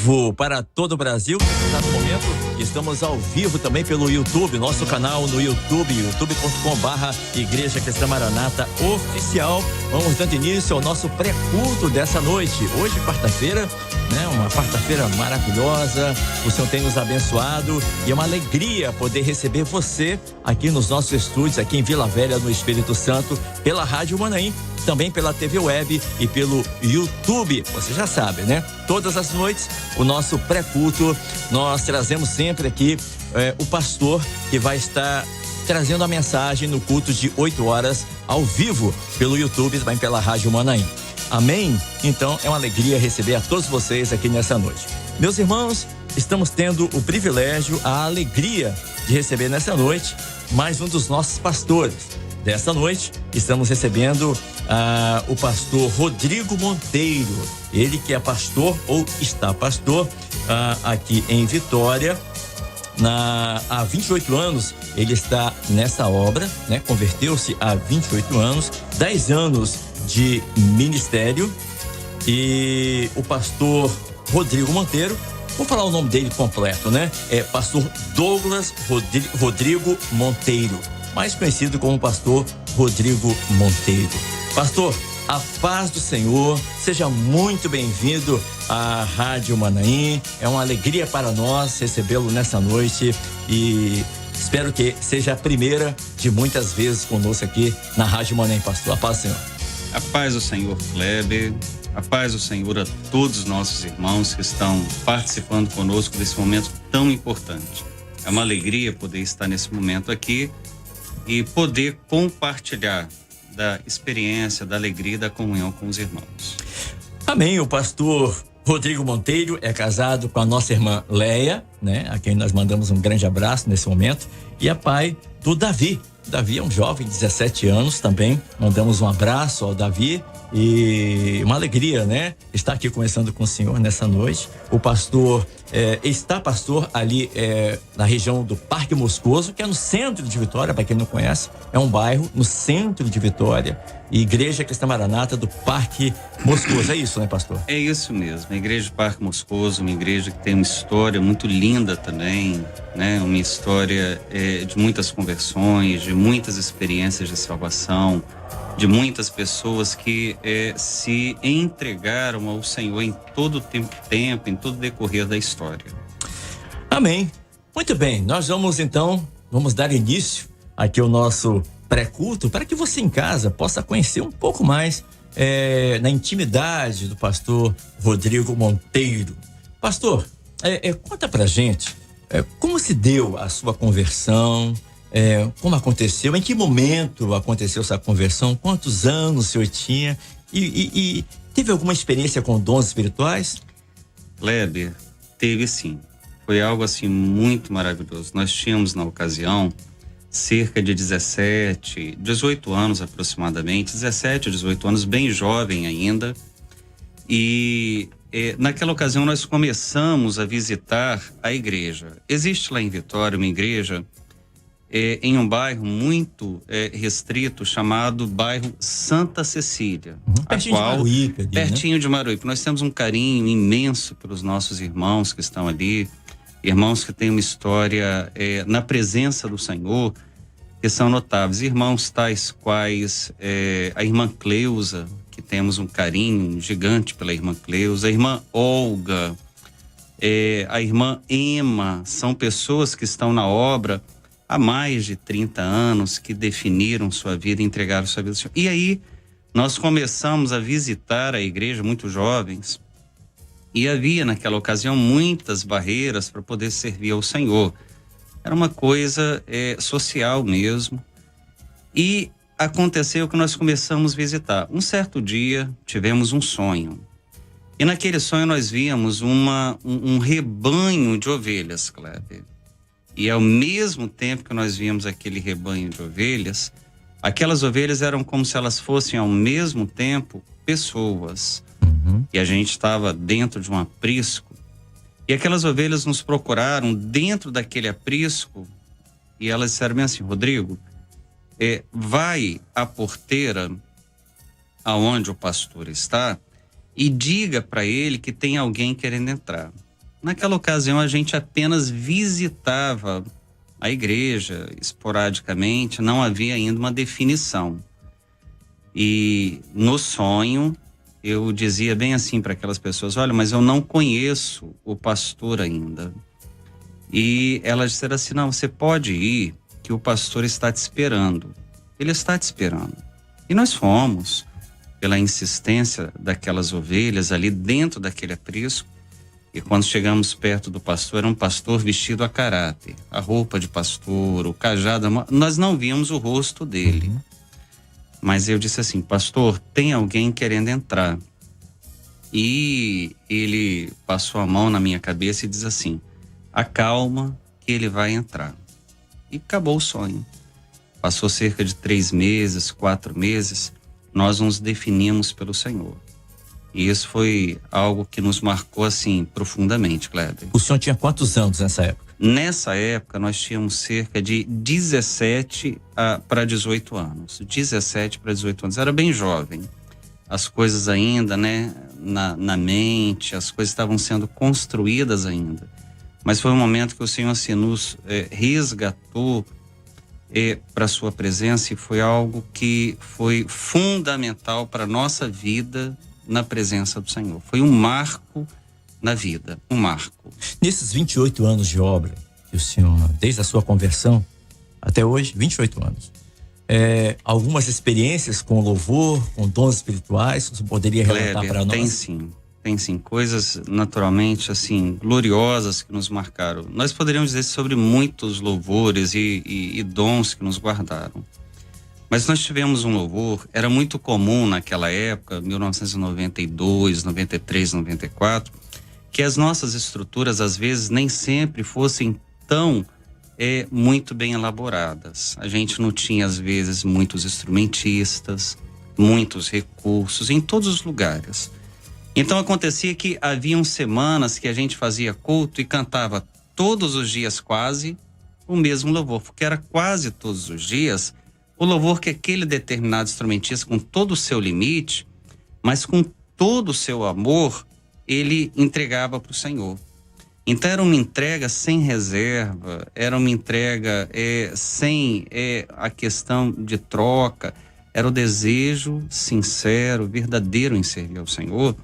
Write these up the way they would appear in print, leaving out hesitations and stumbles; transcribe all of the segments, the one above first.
vivo para todo o Brasil. Nesse exato momento, estamos ao vivo também pelo YouTube, nosso canal no YouTube, youtube.com/Igreja Cristã Maranata Oficial. Vamos dando início ao nosso pré-culto dessa noite. Hoje, quarta-feira, né? Uma quarta-feira maravilhosa. O Senhor tem nos abençoado e é uma alegria poder receber você aqui nos nossos estúdios, aqui em Vila Velha, no Espírito Santo, pela Rádio Manaim, também pela TV Web e pelo YouTube. Você já sabe, né? Todas as noites, o nosso pré-culto, nós trazemos sempre aqui o pastor que vai estar trazendo a mensagem no culto de 8 horas ao vivo pelo YouTube, também pela Rádio Manaim. Amém? Então é uma alegria receber a todos vocês aqui nessa noite. Meus irmãos, estamos tendo o privilégio, a alegria de receber nessa noite mais um dos nossos pastores. Dessa noite, estamos recebendo o pastor Rodrigo Monteiro. Ele que é pastor ou está pastor aqui em Vitória. Há 28 anos ele está nessa obra, né? Converteu-se há 28 anos, 10 anos de ministério. E o pastor Rodrigo Monteiro, vou falar o nome dele completo, né? É pastor Douglas Rodrigo Monteiro, mais conhecido como pastor Rodrigo Monteiro. Pastor, a paz do Senhor, seja muito bem-vindo à Rádio Manaim. É uma alegria para nós recebê-lo nessa noite e espero que seja a primeira de muitas vezes conosco aqui na Rádio Manaim, pastor. A paz do Senhor. A paz do Senhor, Kleber. A paz do Senhor a todos os nossos irmãos que estão participando conosco desse momento tão importante. É uma alegria poder estar nesse momento aqui e poder compartilhar da experiência, da alegria e da comunhão com os irmãos. Amém. O pastor Rodrigo Monteiro é casado com a nossa irmã Leia, né? A quem nós mandamos um grande abraço nesse momento, e é pai do Davi. Davi é um jovem de 17 anos também. Mandamos um abraço ao Davi e uma alegria, né? Estar aqui conversando com o senhor nessa noite. O pastor está pastor ali na região do Parque Moscoso, que é no centro de Vitória, para quem não conhece, é um bairro no centro de Vitória. Igreja Cristã Maranata do Parque Moscoso, é isso, né, pastor? É isso mesmo, a Igreja do Parque Moscoso, uma igreja que tem uma história muito linda também, né? Uma história de muitas conversões, de muitas experiências de salvação, de muitas pessoas que se entregaram ao Senhor em todo o tempo, em todo o decorrer da história. Amém. Muito bem, nós vamos dar início aqui ao nosso pré-culto para que você em casa possa conhecer um pouco mais na intimidade do pastor Rodrigo Monteiro. Pastor, conta pra gente como se deu a sua conversão, como aconteceu, em que momento aconteceu essa conversão, quantos anos o senhor tinha e teve alguma experiência com dons espirituais? Kleber, teve sim. Foi algo assim muito maravilhoso. Nós tínhamos na ocasião cerca de 18 anos aproximadamente, 17, 18 anos, bem jovem ainda. E naquela ocasião nós começamos a visitar a igreja. Existe lá em Vitória uma igreja em um bairro muito restrito chamado bairro Santa Cecília. Pertinho de Maruípe. Ali, pertinho, né? De Maruípe. Nós temos um carinho imenso pelos nossos irmãos que estão ali, irmãos que têm uma história na presença do Senhor, que são notáveis. Irmãos tais quais a irmã Cleusa, que temos um carinho gigante pela irmã Cleusa, a irmã Olga, a irmã Emma, são pessoas que estão na obra há mais de 30 anos, que definiram sua vida, entregaram sua vida ao Senhor. E aí nós começamos a visitar a igreja muito jovens, e havia naquela ocasião muitas barreiras para poder servir ao Senhor. Era uma coisa social mesmo. E aconteceu que nós começamos a visitar. Um certo dia tivemos um sonho. E naquele sonho nós víamos um rebanho de ovelhas, Kleber. E ao mesmo tempo que nós víamos aquele rebanho de ovelhas, aquelas ovelhas eram como se elas fossem ao mesmo tempo pessoas. E a gente estava dentro de um aprisco, e aquelas ovelhas nos procuraram dentro daquele aprisco, e elas disseram bem assim: Rodrigo, vai à porteira aonde o pastor está e diga para ele que tem alguém querendo entrar. Naquela ocasião a gente apenas visitava a igreja esporadicamente, não havia ainda uma definição. E no sonho eu dizia bem assim para aquelas pessoas: olha, mas eu não conheço o pastor ainda. E elas disseram assim: não, você pode ir, que o pastor está te esperando. Ele está te esperando. E nós fomos, pela insistência daquelas ovelhas ali dentro daquele aprisco. E quando chegamos perto do pastor, era um pastor vestido a caráter, a roupa de pastor, o cajado, nós não víamos o rosto dele. Mas eu disse assim: pastor, tem alguém querendo entrar. E ele passou a mão na minha cabeça e diz assim: acalma que ele vai entrar. E acabou o sonho. Passou cerca de 3 meses, 4 meses, nós nos definimos pelo Senhor. E isso foi algo que nos marcou assim profundamente, Kleber. O senhor tinha quantos anos nessa época? Nessa época nós tínhamos cerca de 17 para 18 anos. 17 para 18 anos. Era bem jovem. As coisas ainda, né, na mente, as coisas estavam sendo construídas ainda. Mas foi um momento que o Senhor assim, nos resgatou para a sua presença, e foi algo que foi fundamental para a nossa vida na presença do Senhor. Foi um marco na vida, um marco. Nesses 28 anos de obra que o senhor, desde a sua conversão até hoje, 28 anos, algumas experiências com louvor, com dons espirituais, você poderia relatar para nós? Tem sim, coisas naturalmente assim, gloriosas que nos marcaram. Nós poderíamos dizer sobre muitos louvores e dons que nos guardaram. Mas nós tivemos um louvor, era muito comum naquela época, 1992, 93, 94, que as nossas estruturas às vezes nem sempre fossem tão muito bem elaboradas. A gente não tinha às vezes muitos instrumentistas, muitos recursos em todos os lugares. Então acontecia que haviam semanas que a gente fazia culto e cantava todos os dias quase o mesmo louvor, porque era quase todos os dias o louvor que aquele determinado instrumentista, com todo o seu limite, mas com todo o seu amor, ele entregava para o Senhor. Então era uma entrega sem reserva, era uma entrega sem a questão de troca, era o desejo sincero, verdadeiro em servir ao Senhor.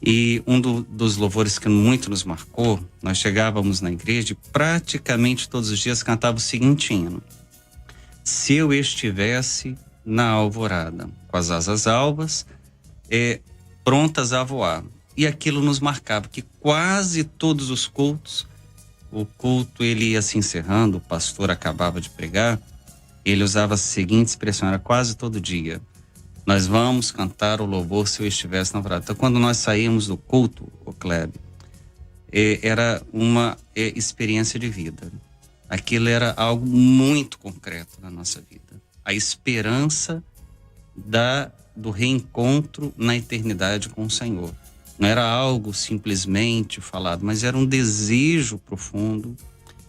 E um dos louvores que muito nos marcou, nós chegávamos na igreja e praticamente todos os dias cantava o seguinte hino: se eu estivesse na alvorada, com as asas alvas, prontas a voar. E aquilo nos marcava, que quase todos os cultos, o culto ele ia se encerrando, o pastor acabava de pregar, ele usava a seguinte expressão, era quase todo dia: nós vamos cantar o louvor se eu estivesse na alvorada. Então, quando nós saímos do culto, o Kleber, era uma experiência de vida. Aquilo era algo muito concreto na nossa vida. A esperança do reencontro na eternidade com o Senhor. Não era algo simplesmente falado, mas era um desejo profundo.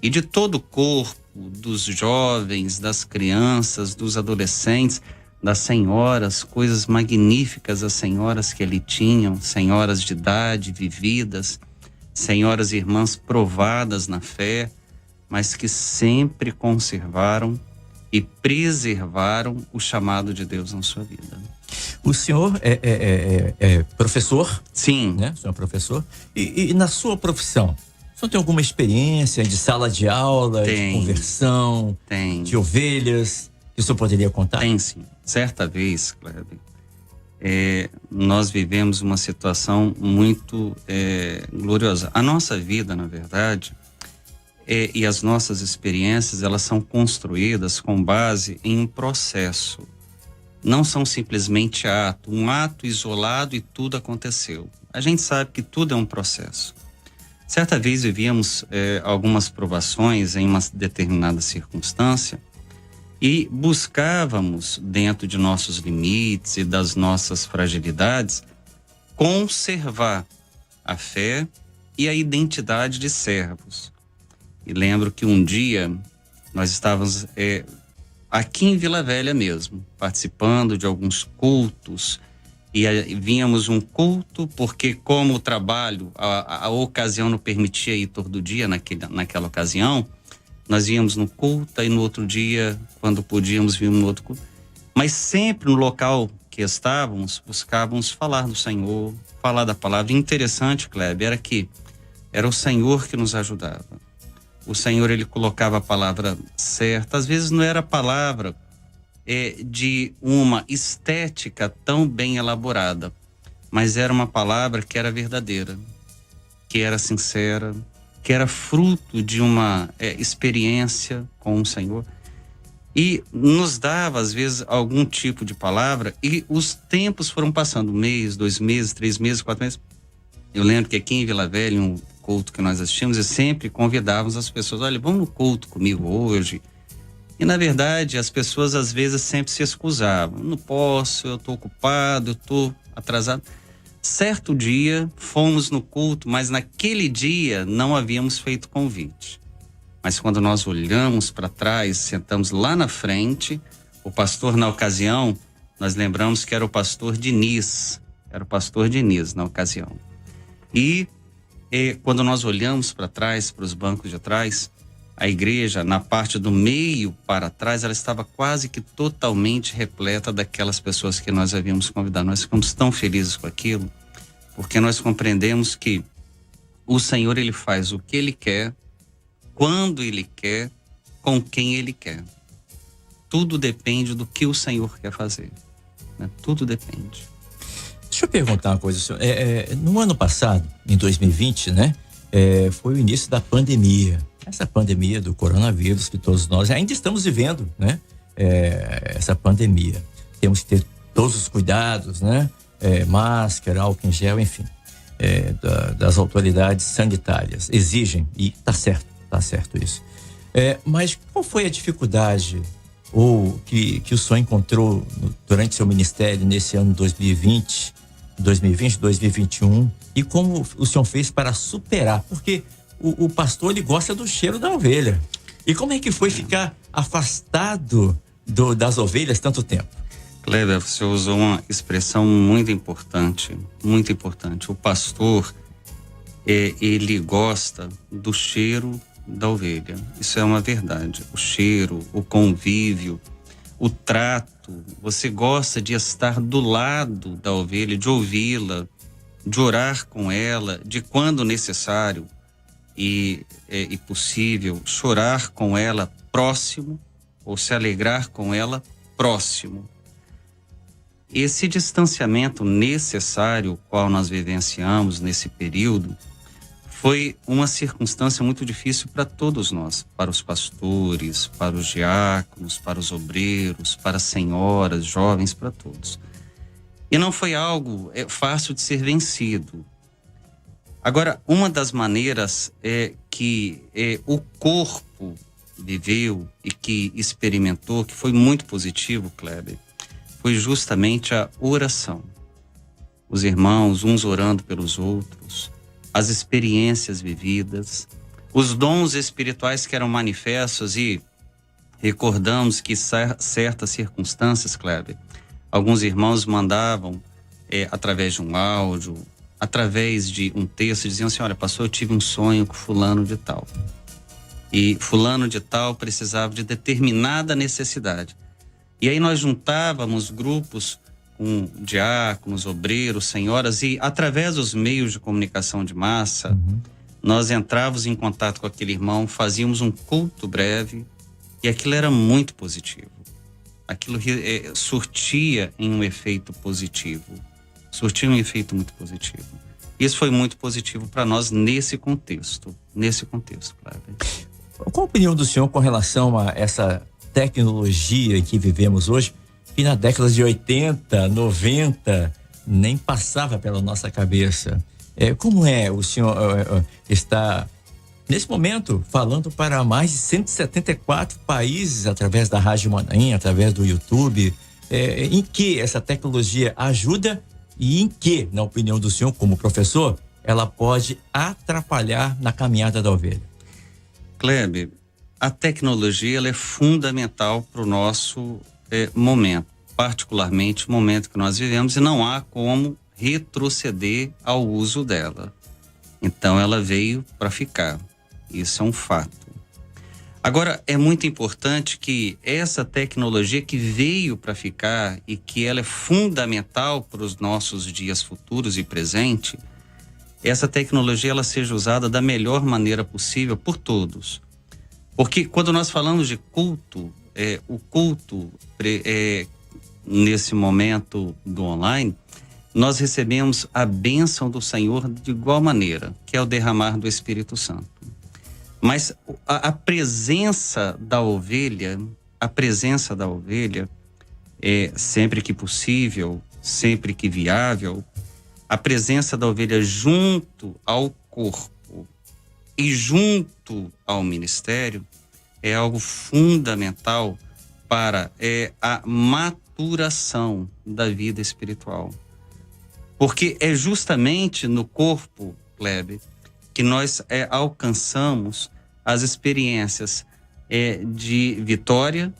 E de todo o corpo, dos jovens, das crianças, dos adolescentes, das senhoras, coisas magníficas as senhoras que ali tinham, senhoras de idade, vividas, senhoras e irmãs provadas na fé, mas que sempre conservaram e preservaram o chamado de Deus na sua vida. O senhor é professor? Sim. Né? O senhor é professor. E na sua profissão, o senhor tem alguma experiência de sala de aula, de conversão, de ovelhas, que o senhor poderia contar? Tem sim. Certa vez, Kleber, nós vivemos uma situação muito gloriosa. A nossa vida, na verdade, e as nossas experiências, elas são construídas com base em um processo. Não são simplesmente um ato isolado e tudo aconteceu. A gente sabe que tudo é um processo. Certa vez vivíamos algumas provações em uma determinada circunstância e buscávamos, dentro de nossos limites e das nossas fragilidades, conservar a fé e a identidade de servos. E lembro que um dia nós estávamos aqui em Vila Velha mesmo, participando de alguns cultos e vínhamos um culto, porque como o trabalho, a ocasião não permitia ir todo dia naquela ocasião, nós íamos no culto e no outro dia, quando podíamos, víamos no outro culto. Mas sempre no local que estávamos, buscávamos falar do Senhor, falar da palavra. E interessante, Kleber, era que era o Senhor que nos ajudava. O Senhor, ele colocava a palavra certa. Às vezes não era a palavra de uma estética tão bem elaborada, mas era uma palavra que era verdadeira, que era sincera, que era fruto de uma experiência com o Senhor. E nos dava, às vezes, algum tipo de palavra, e os tempos foram passando, 1 mês, 2 meses, 3 meses, 4 meses. Eu lembro que aqui em Vila Velha, um culto que nós assistimos, e sempre convidávamos as pessoas, olha, vamos no culto comigo hoje. E, na verdade, as pessoas, às vezes, sempre se excusavam. Não posso, eu estou ocupado, eu estou atrasado. Certo dia, fomos no culto, mas naquele dia não havíamos feito convite. Mas quando nós olhamos para trás, sentamos lá na frente, o pastor, na ocasião, nós lembramos que era o pastor Diniz. Era o pastor Diniz, na ocasião. E quando nós olhamos para trás, para os bancos de trás, a igreja, na parte do meio para trás, ela estava quase que totalmente repleta daquelas pessoas que nós havíamos convidado. Nós ficamos tão felizes com aquilo, porque nós compreendemos que o Senhor, ele faz o que ele quer, quando ele quer, com quem ele quer. Tudo depende do que o Senhor quer fazer, né? Tudo depende. Deixa eu perguntar uma coisa, senhor. No ano passado, em 2020, né? Foi o início da pandemia. Essa pandemia do coronavírus que todos nós ainda estamos vivendo, né? Essa pandemia. Temos que ter todos os cuidados, né? Máscara, álcool em gel, enfim. Das autoridades sanitárias. Exigem, e tá certo isso. Mas qual foi a dificuldade ou que o senhor encontrou durante seu ministério nesse ano 2020, 2021, e como o senhor fez para superar? Porque o pastor, ele gosta do cheiro da ovelha. E como é que foi ficar afastado das ovelhas tanto tempo? Kleber, você usou uma expressão muito importante, muito importante. O pastor, ele gosta do cheiro da ovelha. Isso é uma verdade. O cheiro, o convívio, o trato. Você gosta de estar do lado da ovelha, de ouvi-la, de orar com ela, de quando necessário e possível, chorar com ela próximo ou se alegrar com ela próximo. Esse distanciamento necessário, qual nós vivenciamos nesse período, foi uma circunstância muito difícil para todos nós, para os pastores, para os diáconos, para os obreiros, para as senhoras, jovens, para todos. E não foi algo fácil de ser vencido. Agora, uma das maneiras que o corpo viveu e que experimentou, que foi muito positivo, Kleber, foi justamente a oração. Os irmãos, uns orando pelos outros, as experiências vividas, os dons espirituais que eram manifestos, e recordamos que certas circunstâncias, Kleber, alguns irmãos mandavam através de um áudio, através de um texto, diziam assim, olha, pastor, eu tive um sonho com fulano de tal. E fulano de tal precisava de determinada necessidade. E aí nós juntávamos grupos com diáconos, obreiros, senhoras, e através dos meios de comunicação de massa, nós entrávamos em contato com aquele irmão, fazíamos um culto breve, e aquilo era muito positivo. Aquilo surtia em um efeito positivo. Surtia um efeito muito positivo. Isso foi muito positivo para nós nesse contexto, claro. Qual a opinião do senhor com relação a essa tecnologia que vivemos hoje, que na década de 80, 90, nem passava pela nossa cabeça? Como o senhor está, nesse momento, falando para mais de 174 países através da Rádio Manaim, através do YouTube? Em que essa tecnologia ajuda e em que, na opinião do senhor, como professor, ela pode atrapalhar na caminhada da ovelha? Kleber, a tecnologia ela é fundamental para o nosso momento. particularmente o momento que nós vivemos, e não há como retroceder ao uso dela. Então ela veio para ficar. Isso é um fato. Agora, é muito importante que essa tecnologia que veio para ficar e que ela é fundamental para os nossos dias futuros e presente, essa tecnologia ela seja usada da melhor maneira possível por todos. Porque quando nós falamos de culto, o culto nesse momento do online, nós recebemos a bênção do Senhor de igual maneira, que é o derramar do Espírito Santo. Mas a presença da ovelha, sempre que possível, sempre que viável, a presença da ovelha junto ao corpo e junto ao ministério é algo fundamental para a maturação da vida espiritual. Porque é justamente no corpo, Kleber, que nós alcançamos as experiências de vitória,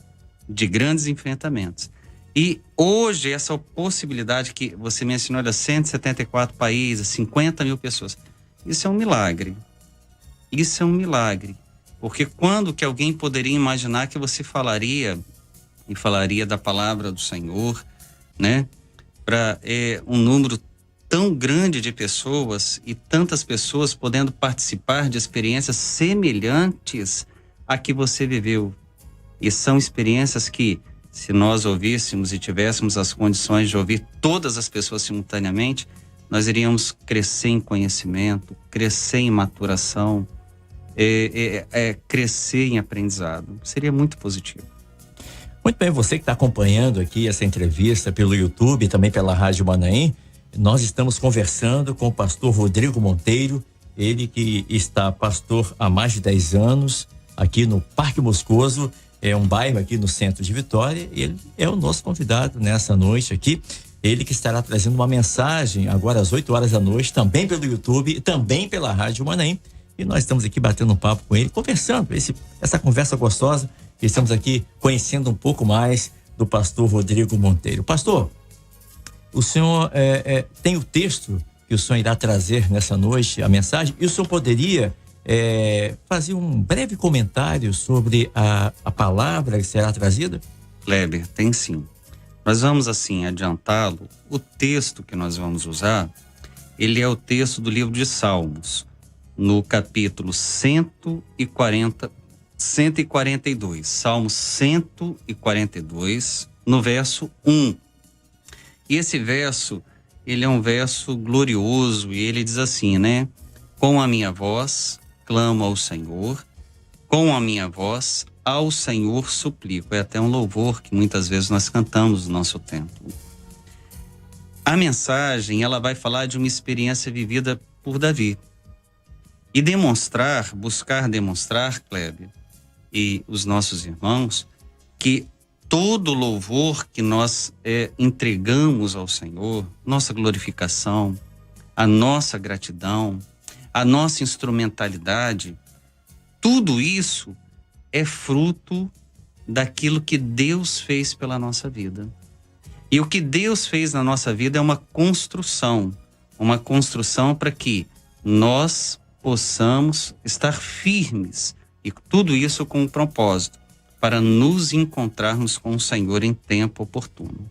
de grandes enfrentamentos. E hoje essa possibilidade que você mencionou, olha, 174 países, 50 mil pessoas, isso é um milagre. Isso é um milagre. Porque quando que alguém poderia imaginar que você falaria da palavra do Senhor, né? Para um número tão grande de pessoas e tantas pessoas podendo participar de experiências semelhantes a que você viveu. E são experiências que, se nós ouvíssemos e tivéssemos as condições de ouvir todas as pessoas simultaneamente, nós iríamos crescer em conhecimento, crescer em maturação, crescer em aprendizado. Seria muito positivo. Muito bem, você que está acompanhando aqui essa entrevista pelo YouTube e também pela Rádio Manaim, nós estamos conversando com o pastor Rodrigo Monteiro, ele que está pastor há mais de 10 anos aqui no Parque Moscoso, é um bairro aqui no centro de Vitória, e ele é o nosso convidado nessa noite aqui, ele que estará trazendo uma mensagem agora às 8 horas da noite, também pelo YouTube e também pela Rádio Manaim, e nós estamos aqui batendo um papo com ele, conversando, essa conversa gostosa, e estamos aqui conhecendo um pouco mais do pastor Rodrigo Monteiro. Pastor, o senhor tem o texto que o senhor irá trazer nessa noite, a mensagem, e o senhor poderia fazer um breve comentário sobre a palavra que será trazida? Kleber, tem sim. Nós vamos assim adiantá-lo. O texto que nós vamos usar, ele é o texto do livro de Salmos, no capítulo 142, Salmo 142, no verso 1. E esse verso, ele é um verso glorioso e ele diz assim, né? Com a minha voz clamo ao Senhor, com a minha voz ao Senhor suplico. É até um louvor que muitas vezes nós cantamos no nosso templo. A mensagem, ela vai falar de uma experiência vivida por Davi. E buscar demonstrar, Kleber, e os nossos irmãos, que todo louvor que nós entregamos ao Senhor, nossa glorificação, a nossa gratidão, a nossa instrumentalidade, tudo isso é fruto daquilo que Deus fez pela nossa vida. E o que Deus fez na nossa vida é uma construção para que nós possamos estar firmes, e tudo isso com um propósito, para nos encontrarmos com o Senhor em tempo oportuno.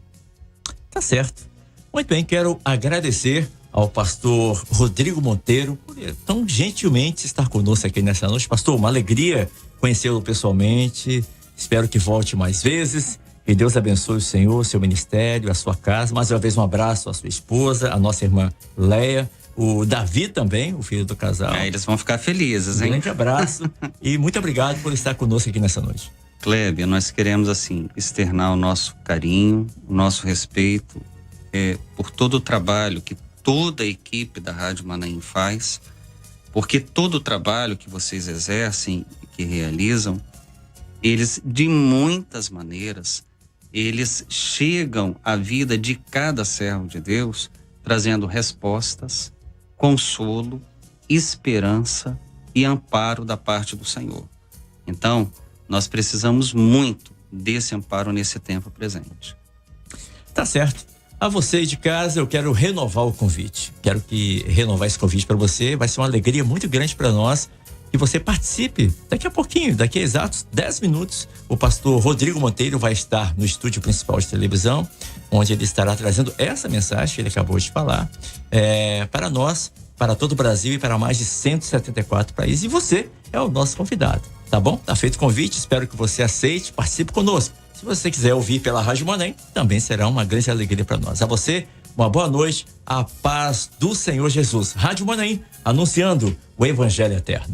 Tá certo. Muito bem, quero agradecer ao pastor Rodrigo Monteiro por tão gentilmente estar conosco aqui nessa noite. Pastor, uma alegria conhecê-lo pessoalmente, espero que volte mais vezes, que Deus abençoe o senhor, seu ministério, a sua casa. Mais uma vez um abraço à sua esposa, à nossa irmã Leia, o Davi também, o filho do casal. Eles vão ficar felizes, hein? Um grande abraço e muito obrigado por estar conosco aqui nessa noite. Kleber, nós queremos assim externar o nosso carinho, o nosso respeito por todo o trabalho que toda a equipe da Rádio Manaim faz, porque todo o trabalho que vocês exercem e que realizam, eles de muitas maneiras, eles chegam à vida de cada servo de Deus, trazendo respostas, consolo, esperança e amparo da parte do Senhor. Então, nós precisamos muito desse amparo nesse tempo presente. Tá certo. A você de casa, eu quero renovar o convite. Quero renovar esse convite para você. Vai ser uma alegria muito grande para nós que você participe. Daqui a pouquinho, daqui a exatos 10 minutos, o pastor Rodrigo Monteiro vai estar no estúdio principal de televisão, onde ele estará trazendo essa mensagem que ele acabou de falar, para nós, para todo o Brasil e para mais de 174 países. E você é o nosso convidado, tá bom? Tá feito o convite, espero que você aceite, participe conosco. Se você quiser ouvir pela Rádio Manaim, também será uma grande alegria para nós. A você, uma boa noite, a paz do Senhor Jesus. Rádio Manaim, anunciando o Evangelho Eterno.